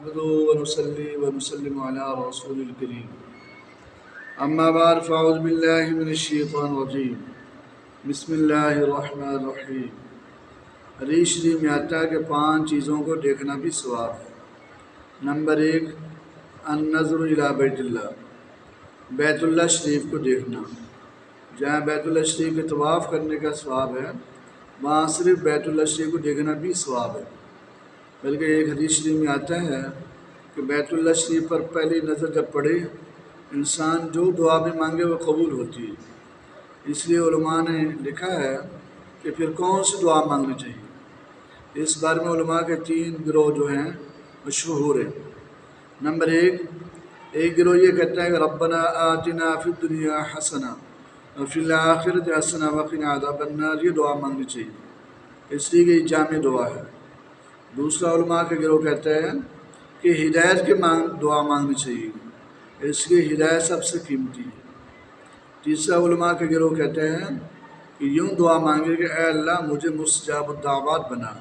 نحمده ونصلي ونسلم على رسول الكريم اما بعد فاعوذ باللہ من الشیطان الرجیم بسم اللہ الرحمن الرحیم۔ حدیث شریف میں آتا ہے کہ 5 چیزوں کو دیکھنا بھی ثواب ہے۔ نمبر 1، النظر الی بیت اللہ، بیت اللہ شریف کو دیکھنا۔ جہاں بیت اللہ شریف کے طواف کرنے کا ثواب ہے، وہاں صرف بیت اللہ شریف کو دیکھنا بھی ثواب ہے۔ بلکہ ایک حدیث شریف میں آتا ہے کہ بیت اللہ شریف پر پہلی نظر جب پڑے، انسان جو دعا بھی مانگے وہ قبول ہوتی ہے۔ اس لیے علماء نے لکھا ہے کہ پھر کون سی دعا مانگنی چاہیے۔ اس بارے میں علماء کے 3 گروہ جو ہیں مشہور ہیں۔ نمبر 1، ایک گروہ یہ کہتا ہے کہ ربنا آتنا فی الدنیا حسنہ وفی الآخرۃ حسنہ وقنا عذاب النار، یہ دعا مانگنی چاہیے، اس لیے کہ یہ جامع دعا ہے۔ دوسرا علماء کا گروہ کہتا ہے کہ ہدایت کی دعا مانگنی چاہیے، اس کی ہدایت سب سے قیمتی ہے۔ تیسرا علماء کا گروہ کہتے ہیں کہ یوں دعا مانگے کہ اے اللہ مجھے مستجاب الدعوات بنا۔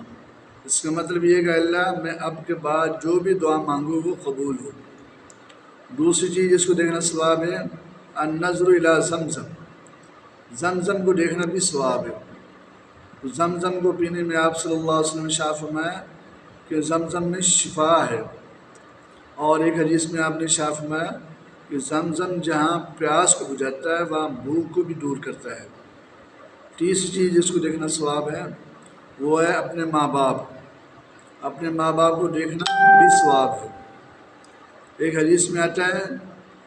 اس کا مطلب یہ ہے کہ اللہ میں اب کے بعد جو بھی دعا مانگوں وہ قبول ہو۔ دوسری چیز جس کو دیکھنا ثواب ہے، النظر الی زمزم، زمزم کو دیکھنا بھی ثواب ہے۔ زمزم کو پینے میں آپ صلی اللہ علیہ وسلم نے ارشاد فرمایا کہ زمزم میں شفا ہے، اور ایک حدیث میں آپ نے ارشاد فرمایا کہ زمزم جہاں پیاس کو بجھاتا ہے وہاں بھوک کو بھی دور کرتا ہے۔ تیسری چیز جس کو دیکھنا ثواب ہے وہ ہے اپنے ماں باپ کو دیکھنا بھی ثواب ہے۔ ایک حدیث میں آتا ہے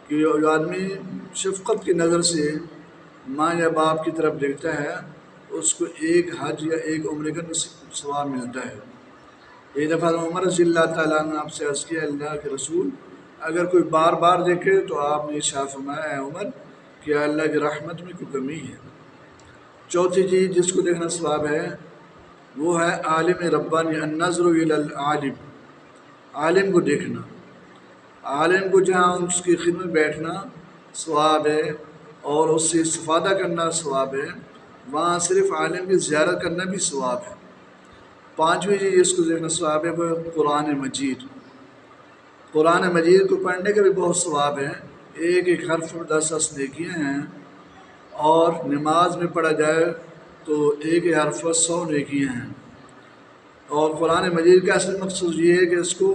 کہ جو آدمی شفقت کی نظر سے ماں یا باپ کی طرف دیکھتا ہے اس کو ایک حج یا ایک عمرے کا ثواب ملتا ہے۔ ایک دفعہ عمر رضی اللہ تعالیٰ نے آپ سے عرض کیا، اللہ کے رسول اگر کوئی بار بار دیکھے تو آپ نے ارشاد فرمایا، اے عمر کہ اللہ کی رحمت میں کوئی کمی ہے۔ چوتھی چیز جس کو دیکھنا ثواب ہے وہ ہے عالم ربانی، النظر الی العالم، عالم کو دیکھنا۔ عالم کو جہاں اس کی خدمت بیٹھنا ثواب ہے اور اس سے استفادہ کرنا ثواب ہے، وہاں صرف عالم کی زیارت کرنا بھی ثواب ہے۔ پانچویں چیز جس کو دیکھنا ثواب ہے وہ قرآن مجید۔ قرآن مجید کو پڑھنے کا بھی بہت ثواب ہے، ایک ایک حرف میں 10 نیکیاں ہیں، اور نماز میں پڑھا جائے تو ایک ایک حرف پر 100 نیکیاں ہیں۔ اور قرآن مجید کا اصل مقصد یہ ہے کہ اس کو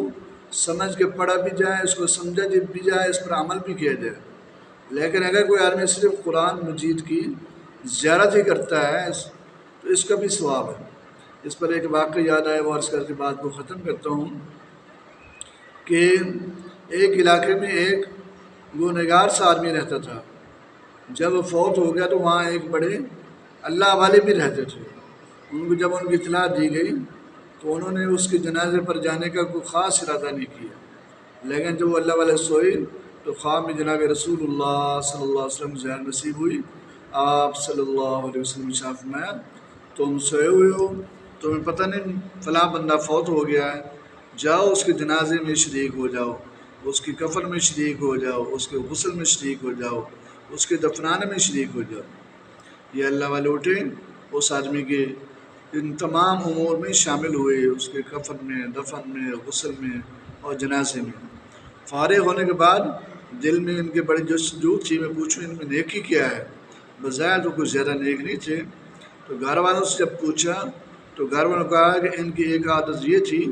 سمجھ کے پڑھا بھی جائے، اس کو سمجھا بھی جائے، اس پر عمل بھی کیا جائے۔ لیکن اگر کوئی آدمی صرف قرآن مجید کی زیارت ہی کرتا ہے تو اس کا بھی ثواب ہے۔ اس پر ایک واقعہ یاد آیا، وہ عرض کر کے بات کو ختم کرتا ہوں کہ ایک علاقے میں ایک گنہگار سا آدمی رہتا تھا۔ جب وہ فوت ہو گیا تو وہاں ایک بڑے اللہ والے بھی رہتے تھے۔ ان کو جب ان کی اطلاع دی گئی تو انہوں نے اس کے جنازے پر جانے کا کوئی خاص ارادہ نہیں کیا، لیکن جب وہ اللہ والے سوئے تو خواب میں جناب رسول اللہ صلی اللہ علیہ وسلم زیارت نصیب ہوئی۔ آپ صلی اللہ علیہ وسلم نے فرمایا، تم سوئے ہوئے ہو، تمہیں پتہ نہیں فلاں بندہ فوت ہو گیا ہے، جاؤ اس کے جنازے میں شریک ہو جاؤ، اس کی کفن میں شریک ہو جاؤ، اس کے غسل میں شریک ہو جاؤ، اس کے دفنانے میں شریک ہو جاؤ۔ یہ اللہ والے اٹھے، اس آدمی کے ان تمام امور میں شامل ہوئے، اس کے کفن میں، دفن میں، غسل میں اور جنازے میں۔ فارغ ہونے کے بعد دل میں ان کے بڑی جستجو تھی، میں پوچھوں ان میں نیکی کیا ہے؟ بظاہر تو کچھ زیادہ نیک نہیں تھے۔ تو گھر والوں سے جب پوچھا تو گھر والوں نے کہا کہ ان کی ایک عادت یہ تھی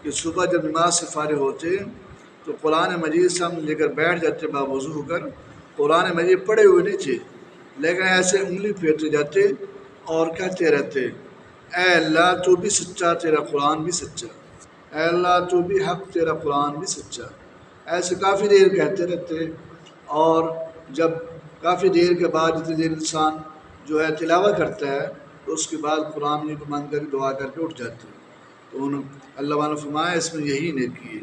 کہ صبح جب نماز سے فارغ ہوتے تو قرآن مجید سامنے لے کر بیٹھ جاتے، باوضو ہو کر۔ قرآن مجید پڑھے ہوئے نہیں تھے، لیکن ایسے انگلی پھیرتے جاتے اور کہتے رہتے، اے اللہ تو بھی سچا، تیرا قرآن بھی سچا، اے اللہ تو بھی حق، تیرا قرآن بھی سچا۔ ایسے کافی دیر کہتے رہتے، اور جب کافی دیر کے بعد جتنی دیر انسان جو ہے تلاوت کرتا ہے تو اس کے بعد قرآن کو مانگ کر دعا کر کے اٹھ جاتے ہیں۔ تو اللہ والوں نے فرمایا اس میں یہی نیکی ہے،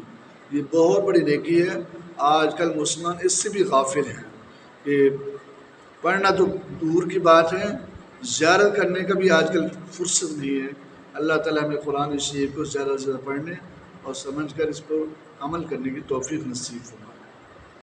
یہ بہت بڑی نیکی ہے۔ آج کل مسلمان اس سے بھی غافل ہیں کہ پڑھنا تو دور کی بات ہے، زیارت کرنے کا بھی آج کل فرصت نہیں ہے۔ اللہ تعالیٰ ہمیں قرآن شریف کو زیادہ سے زیادہ پڑھنے اور سمجھ کر اس پر عمل کرنے کی توفیق نصیب فرمائے۔